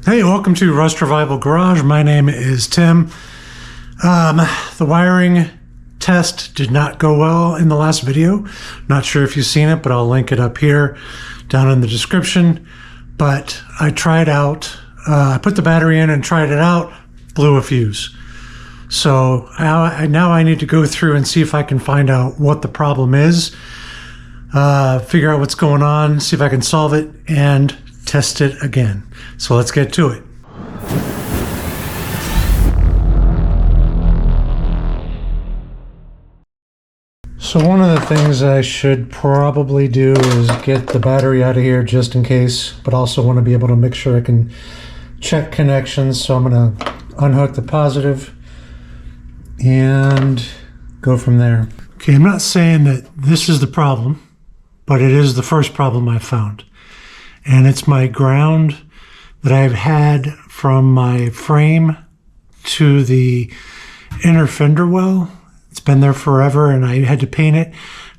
Hey, welcome to Rust Revival Garage. My name is Tim. The wiring test did not go well in the last video. Not sure if you've seen it, but I'll link it up here down in the description. But I tried out, I put the battery in and tried it out, blew a fuse. So now I need to go through and see if I can find out what the problem is, figure out what's going on, see if I can solve it, and test it again. So let's get to it. So one of the things I should probably do is get the battery out of here just in case, but also want to be able to make sure I can check connections. So I'm going to unhook the positive and go from there. Okay, I'm not saying that this is the problem, but it is the first problem I've found. And it's my ground that I've had from my frame to the inner fender well. It's been there forever and I had to paint it.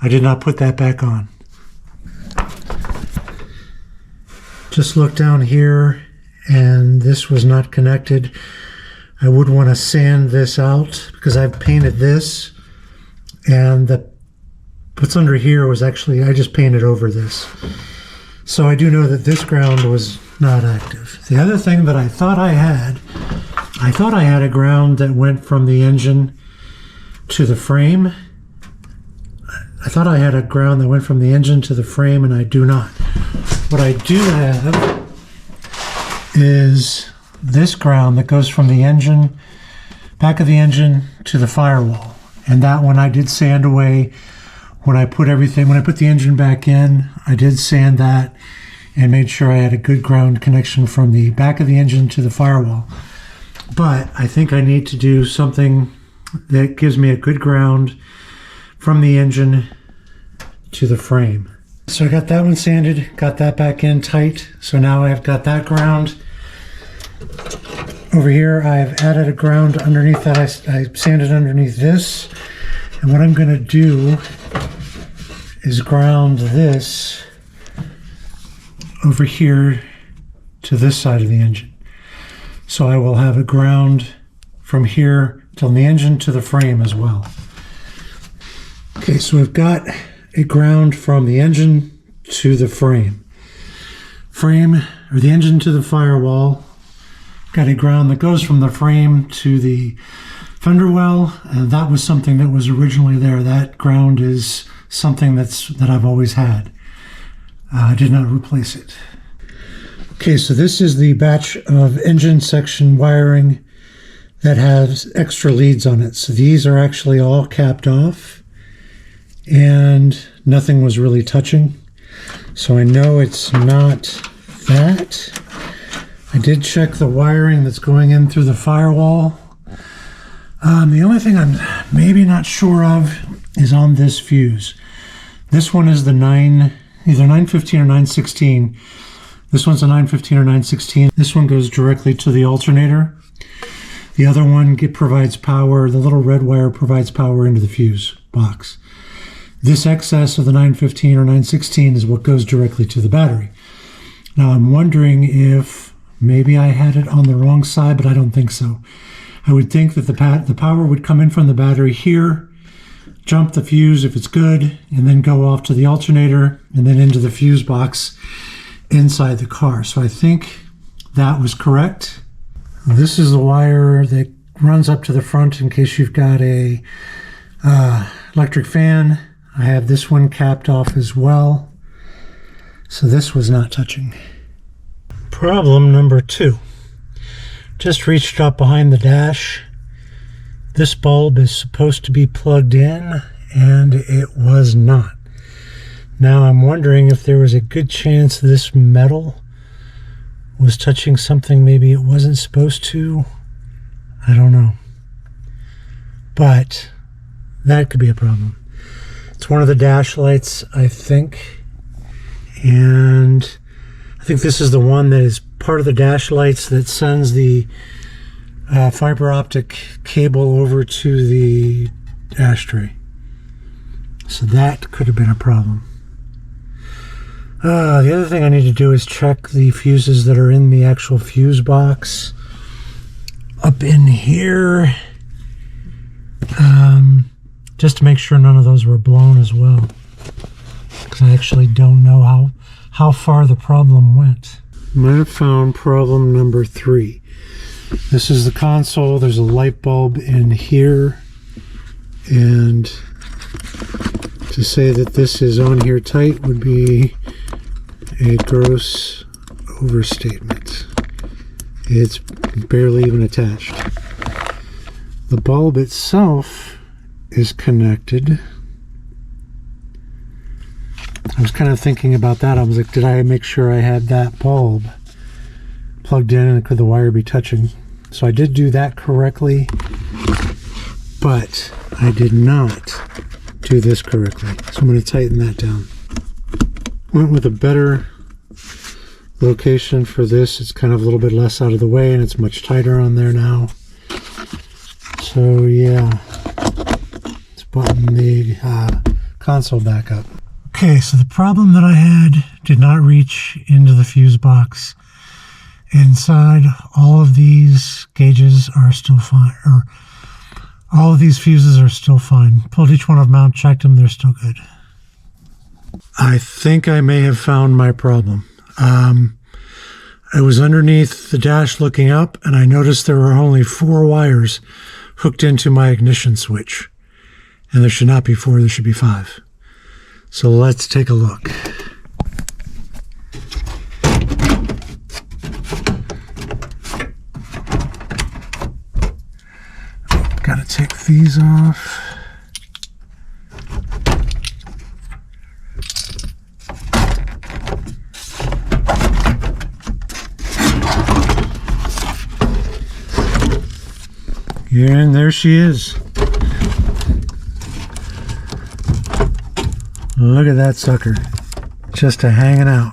I did not put that back on. Just look down here and this was not connected. I would want to sand this out because I've painted this, and what's under here was actually, I just painted over this. So I do know that this ground was not active. The other thing that I thought I had a ground that went from the engine to the frame. I thought I had a ground that went from the engine to the frame, and I do not. What I do have is this ground that goes from the engine, back of the engine to the firewall. And that one I did sand away. When I put the engine back in, I did sand that and made sure I had a good ground connection from the back of the engine to the firewall. But I think I need to do something that gives me a good ground from the engine to the frame. So I got that one sanded, got that back in tight. So now I've got that ground. Over here, I've added a ground underneath that. I sanded underneath this. And what I'm going to do is ground this over here to this side of the engine. So I will have a ground from here till the engine to the frame as well. Okay, so we've got a ground from the engine to the frame. Or the engine to the firewall. Got a ground that goes from the frame to the fender well, and that was something that was originally there. That ground is something that I've always had. I did not replace it. Okay, so this is the batch of engine section wiring that has extra leads on it. So these are actually all capped off and nothing was really touching. So I know it's not that. I did check the wiring that's going in through the firewall. The only thing I'm maybe not sure of is on this fuse. This one is the either 915 or 916. This one's a 915 or 916. This one goes directly to the alternator. The other one provides power. The little red wire provides power into the fuse box. This excess of the 915 or 916 is what goes directly to the battery. Now I'm wondering if maybe I had it on the wrong side, but I don't think so. I would think that the power would come in from the battery here, jump the fuse if it's good, and then go off to the alternator and then into the fuse box inside the car. So I think that was correct. This is the wire that runs up to the front in case you've got a electric fan. I have this one capped off as well. So this was not touching. Problem number 2. Just reached up behind the dash. This bulb is supposed to be plugged in and it was not. Now I'm wondering if there was a good chance this metal was touching something maybe it wasn't supposed to. I don't know. But that could be a problem. It's one of the dash lights, I think. And I think this is the one that is part of the dash lights that sends the fiber optic cable over to the ashtray. So that could have been a problem. The other thing I need to do is check the fuses that are in the actual fuse box up in here, just to make sure none of those were blown as well, because I actually don't know how far the problem went. Might have found problem number 3. This is the console. There's a light bulb in here, and to say that this is on here tight would be a gross overstatement. It's barely even attached. The bulb itself is connected. I was kind of thinking about that. I was like, did I make sure I had that bulb plugged in and could the wire be touching? So I did do that correctly, but I did not do this correctly. So I'm going to tighten that down. Went with a better location for this. It's kind of a little bit less out of the way and it's much tighter on there now. So yeah, let's button the console back up. Okay, so the problem that I had did not reach into the fuse box. Inside, all of these gauges are still fine, or all of these fuses are still fine. Pulled each one of them out, checked them, they're still good. I think I may have found my problem. I was underneath the dash looking up, and I noticed there were only 4 wires hooked into my ignition switch. And there should not be 4, there should be 5. So let's take a look. Gotta take these off. And there she is. Look at that sucker, just hanging out.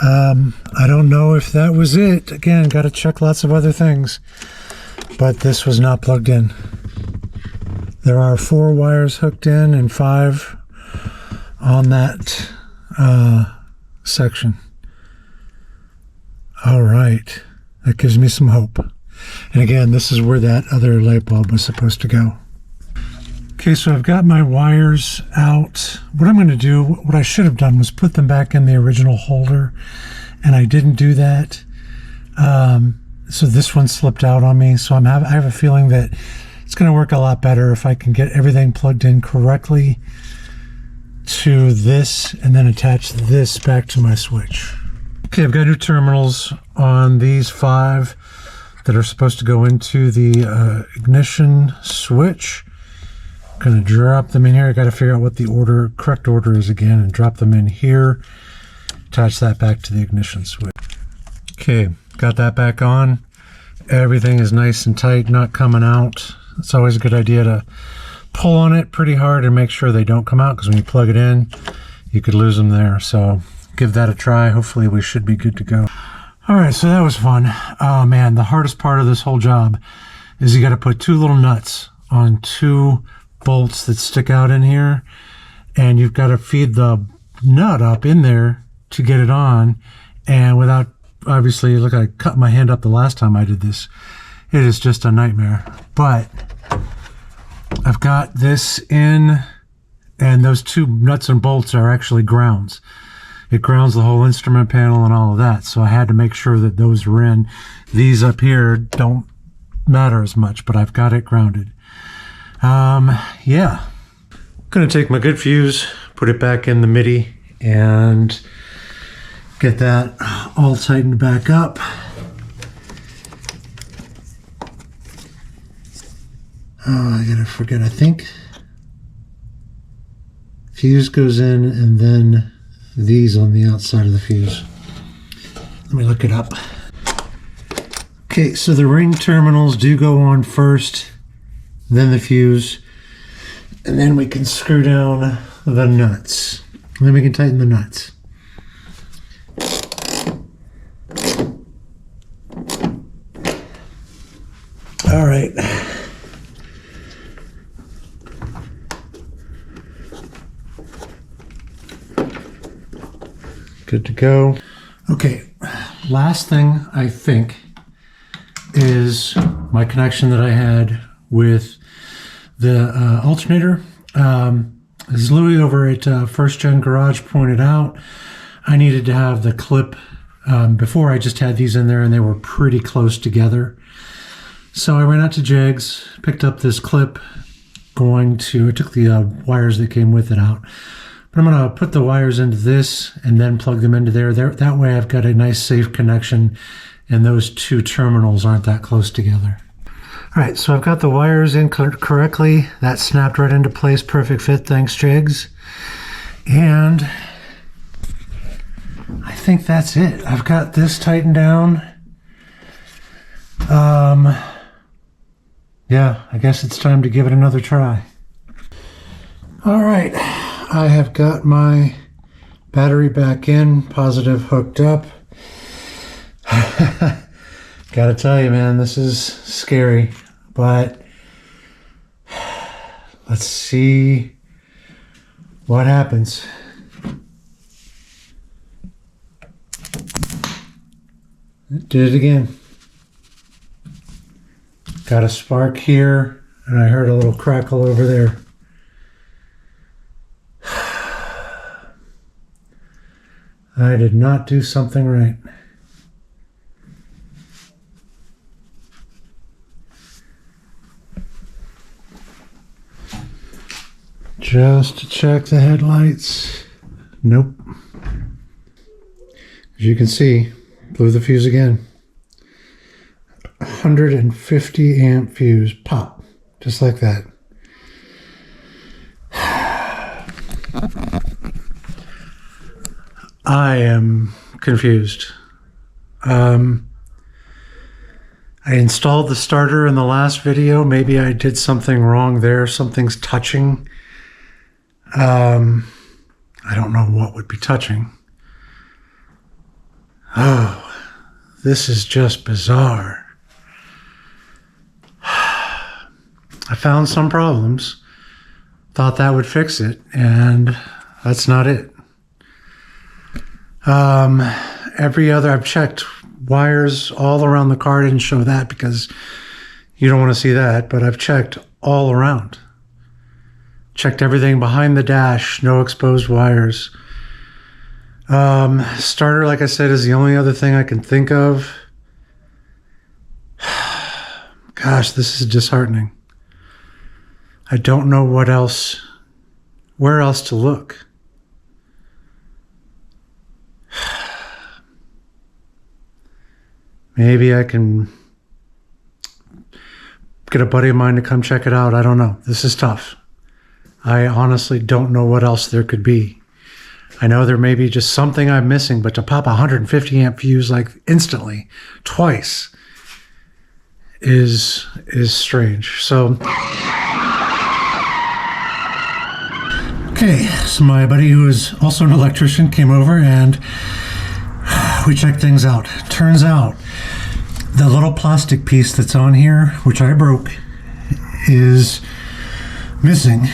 I don't know if that was it. Again, got to check lots of other things, but this was not plugged in. There are 4 wires hooked in and 5 on that section. All right, that gives me some hope. And again, this is where that other light bulb was supposed to go. Okay, so I've got my wires out. What I'm going to do, what I should have done was put them back in the original holder, and I didn't do that. So this one slipped out on me. So I have a feeling that it's going to work a lot better if I can get everything plugged in correctly to this and then attach this back to my switch. Okay, I've got new terminals on these 5 that are supposed to go into the ignition switch. I'm going to drop them in here. I got to figure out what the correct order is again, and drop them in here. Attach that back to the ignition switch. Okay, got that back on. Everything is nice and tight, not coming out. It's always a good idea to pull on it pretty hard and make sure they don't come out, because when you plug it in, you could lose them there. So give that a try. Hopefully we should be good to go. All right, so that was fun. Oh man, the hardest part of this whole job is you got to put 2 little nuts on 2 bolts that stick out in here, and you've got to feed the nut up in there to get it on. And without, obviously, look, I cut my hand up the last time I did this. It is just a nightmare. But I've got this in, and those 2 nuts and bolts are actually grounds. It grounds the whole instrument panel and all of that. So I had to make sure that those were in. These up here don't matter as much, but I've got it grounded. Yeah. Gonna take my good fuse, put it back in the MIDI, and get that all tightened back up. Oh, I gotta forget, I think fuse goes in and then these on the outside of the fuse. Let me look it up. Okay, so the ring terminals do go on first, then the fuse, and then we can screw down the nuts. And then we can tighten the nuts. All right. Good to go. Okay, last thing I think is my connection that I had with the alternator. As Louis over at First Gen Garage pointed out, I needed to have the clip. Before I just had these in there and they were pretty close together. So I ran out to Jegs, picked up this clip, I took the wires that came with it out. But I'm going to put the wires into this and then plug them into there. That way I've got a nice safe connection and those two terminals aren't that close together. All right, so I've got the wires in correctly. That snapped right into place, perfect fit, thanks Jegs. And I think that's it. I've got this tightened down. Yeah, I guess it's time to give it another try. All right, I have got my battery back in, positive hooked up. Gotta tell you, man, this is scary, but let's see what happens. Did it again. Got a spark here, and I heard a little crackle over there. I did not do something right. Just to check the headlights. Nope. As you can see, blew the fuse again. 150 amp fuse, pop, just like that. I am confused. I installed the starter in the last video. Maybe I did something wrong there. Something's touching. I don't know what would be touching. Oh, this is just bizarre. I found some problems, thought that would fix it, and that's not it. I've checked wires all around the car. Didn't show that because you don't want to see that, but I've checked all around. Checked everything behind the dash, no exposed wires. Starter, like I said, is the only other thing I can think of. Gosh, this is disheartening. I don't know where else to look. Maybe I can get a buddy of mine to come check it out. I don't know. This is tough. I honestly don't know what else there could be. I know there may be just something I'm missing, but to pop a 150 amp fuse like instantly, twice, is strange. So, okay, so my buddy who is also an electrician came over and we checked things out. Turns out the little plastic piece that's on here, which I broke, is missing.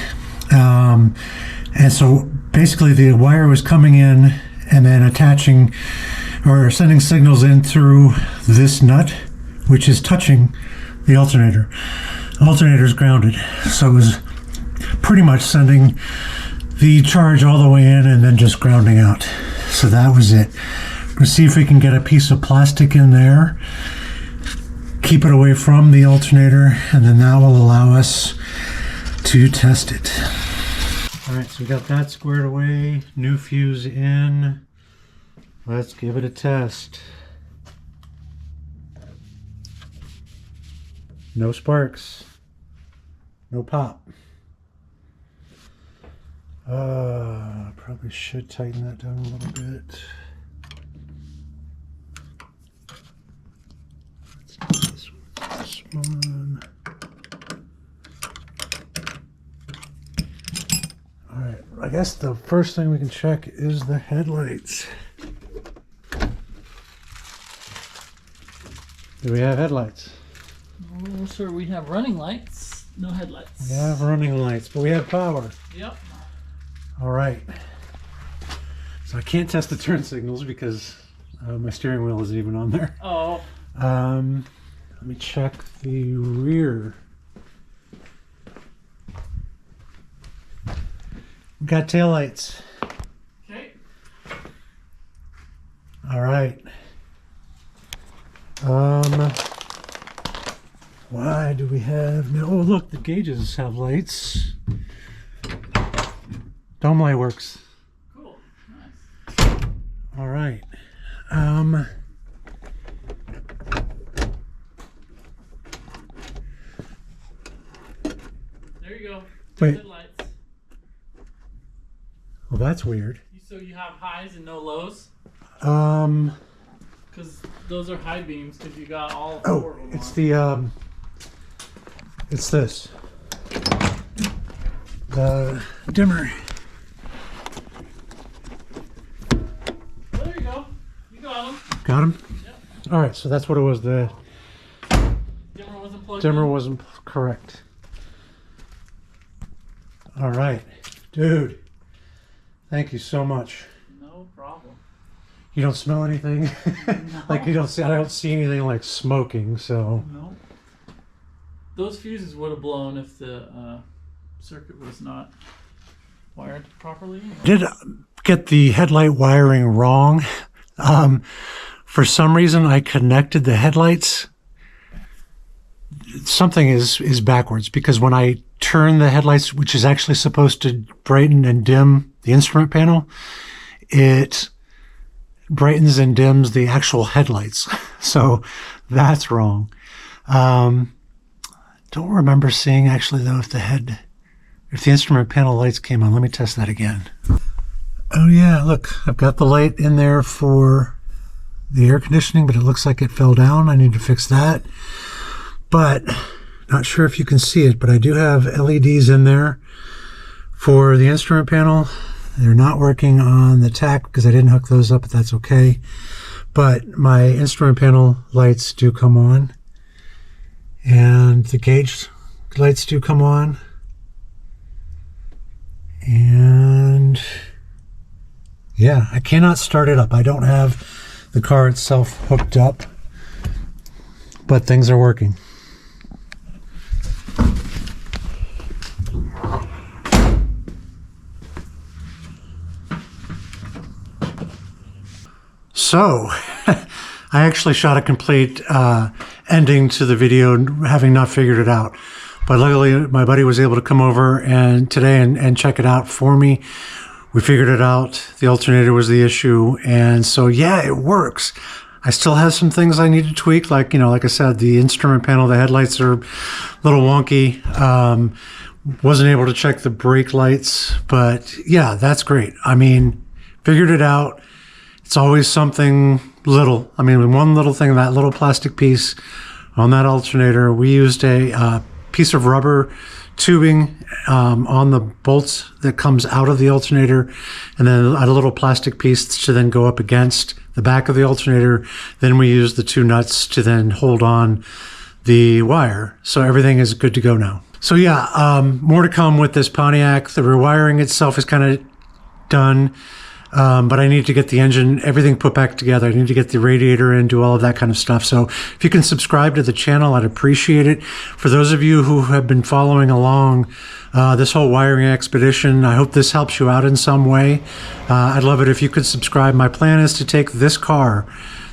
And so basically the wire was coming in and then attaching or sending signals in through this nut, which is touching the alternator. The alternator's grounded, so it was pretty much sending the charge all the way in and then just grounding out. So that was it. We'll see if we can get a piece of plastic in there, keep it away from the alternator, and then that will allow us to test it. All right, so we got that squared away, new fuse in. Let's give it a test. No sparks, no pop. Probably should tighten that down a little bit. Let's do this one. All right, I guess the first thing we can check is the headlights. Do we have headlights? Well, sure, we have running lights, no headlights. We have running lights, but we have power. Yep. All right. So So I can't test the turn signals because my steering wheel isn't even on there. Oh. Let me check the rear. We got taillights. Okay. All right. Why do we have no? Oh, look, the gauges have lights. Dome light works. Cool. Nice. All right. There you go. Wait. Headlights. Well, that's weird. So you have highs and no lows? Um. Because those are high beams. Because you got all four Oh, of them it's on. the it's this. The dimmer. Oh, there you go. You got them. Got him. Yep. All right, so that's what it was. The Dimmer wasn't plugged dimmer in. wasn't correct. All right, dude. Thank you so much. No problem. You don't smell anything? Like you don't see, I don't see anything like smoking, so. No. Those fuses would have blown if the circuit was not wired properly. Did get the headlight wiring wrong. For some reason I connected the headlights. Something is backwards because when I turn the headlights, which is actually supposed to brighten and dim the instrument panel, it brightens and dims the actual headlights. So that's wrong. Don't remember seeing actually though if the instrument panel lights came on. Let me test that again. Oh yeah, look, I've got the light in there for the air conditioning, but it looks like it fell down. I need to fix that. But not sure if you can see it, but I do have LEDs in there for the instrument panel. They're not working on the tack because I didn't hook those up, but that's okay. But my instrument panel lights do come on, and the gauge lights do come on, and yeah, I cannot start it up. I don't have the car itself hooked up, but things are working. So, I actually shot a complete ending to the video, having not figured it out. But luckily, my buddy was able to come over today and check it out for me. We figured it out. The alternator was the issue, and so yeah, it works. I still have some things I need to tweak, like like I said, the instrument panel, the headlights are a little wonky. Wasn't able to check the brake lights, but yeah, that's great. I mean, figured it out. It's always something little. I mean, one little thing, that little plastic piece on that alternator, we used a piece of rubber tubing on the bolts that comes out of the alternator, and then a little plastic piece to then go up against the back of the alternator. Then we use the two nuts to then hold on the wire. So everything is good to go now. So yeah, more to come with this Pontiac. The rewiring itself is kind of done. But I need to get the engine, everything put back together. I need to get the radiator in, do all of that kind of stuff. So if you can subscribe to the channel, I'd appreciate it. For those of you who have been following along this whole wiring expedition, I hope this helps you out in some way. I'd love it if you could subscribe. My plan is to take this car,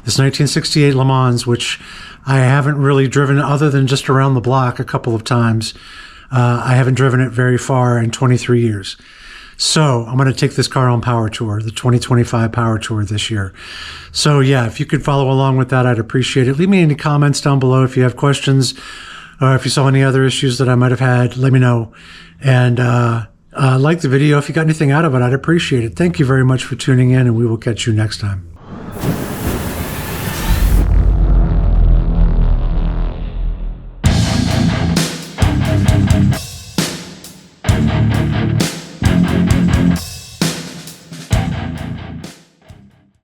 this 1968 Le Mans, which I haven't really driven other than just around the block a couple of times. I haven't driven it very far in 23 years. So I'm going to take this car on Power Tour, the 2025 Power Tour this year. So yeah, if you could follow along with that, I'd appreciate it. Leave me any comments down below if you have questions, or if you saw any other issues that I might have had, let me know. And like the video, if you got anything out of it, I'd appreciate it. Thank you very much for tuning in, and we will catch you next time.